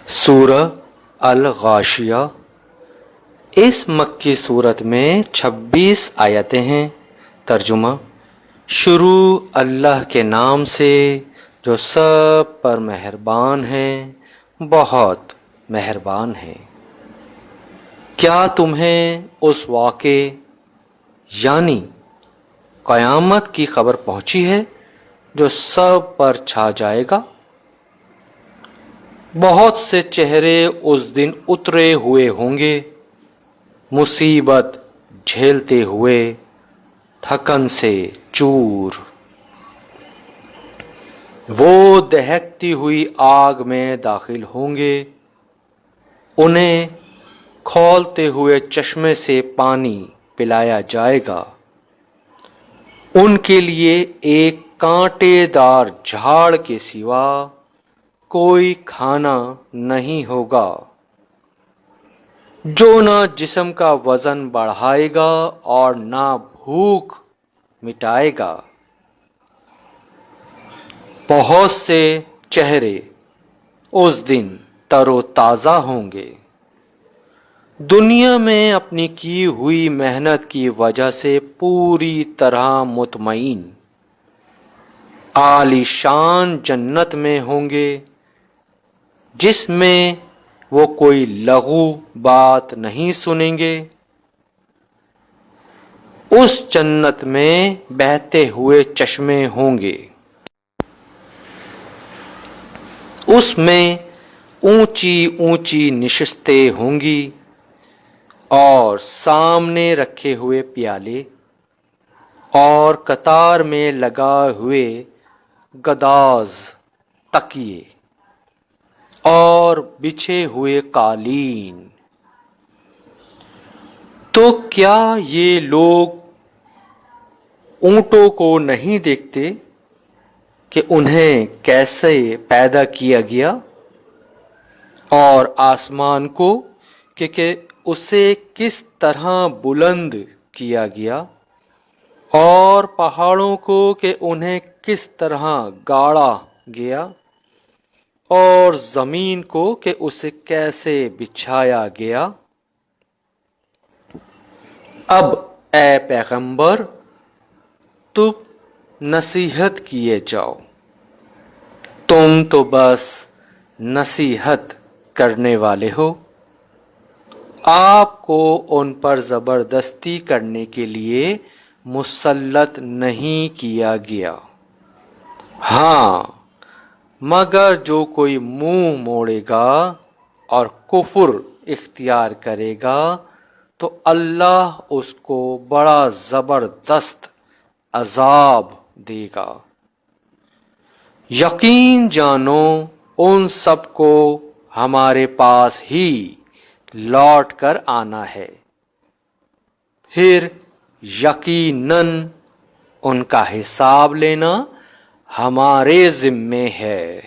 سورہ الغاشیہ۔ اس مکی صورت میں 26 آیتیں ہیں۔ ترجمہ: شروع اللہ کے نام سے جو سب پر مہربان ہیں، بہت مہربان ہیں۔ کیا تمہیں اس واقعے یعنی قیامت کی خبر پہنچی ہے جو سب پر چھا جائے گا؟ بہت سے چہرے اس دن اترے ہوئے ہوں گے، مصیبت جھیلتے ہوئے، تھکن سے چور۔ وہ دہکتی ہوئی آگ میں داخل ہوں گے، انہیں کھولتے ہوئے چشمے سے پانی پلایا جائے گا۔ ان کے لیے ایک کانٹے دار جھاڑ کے سوا کوئی کھانا نہیں ہوگا، جو نہ جسم کا وزن بڑھائے گا اور نہ بھوک مٹائے گا۔ بہت سے چہرے اس دن تر و تازہ ہوں گے، دنیا میں اپنی کی ہوئی محنت کی وجہ سے پوری طرح مطمئن، عالی شان جنت میں ہوں گے، جس میں وہ کوئی لغو بات نہیں سنیں گے۔ اس جنت میں بہتے ہوئے چشمے ہوں گے، اس میں اونچی اونچی نشستیں ہوں گی اور سامنے رکھے ہوئے پیالے اور قطار میں لگائے ہوئے گداز، تکیے اور بچھے ہوئے قالین۔ تو کیا یہ لوگ اونٹوں کو نہیں دیکھتے کہ انہیں کیسے پیدا کیا گیا، اور آسمان کو کہ اسے کس طرح بلند کیا گیا، اور پہاڑوں کو کہ انہیں کس طرح گاڑا گیا، اور زمین کو کہ اسے کیسے بچھایا گیا؟ اب اے پیغمبر، تم نصیحت کیے جاؤ، تم تو بس نصیحت کرنے والے ہو، آپ کو ان پر زبردستی کرنے کے لیے مسلط نہیں کیا گیا۔ ہاں، مگر جو کوئی منہ موڑے گا اور کفر اختیار کرے گا تو اللہ اس کو بڑا زبردست عذاب دے گا۔ یقین جانو ان سب کو ہمارے پاس ہی لوٹ کر آنا ہے، پھر یقیناً ان کا حساب لینا ہمارے ذمے ہے۔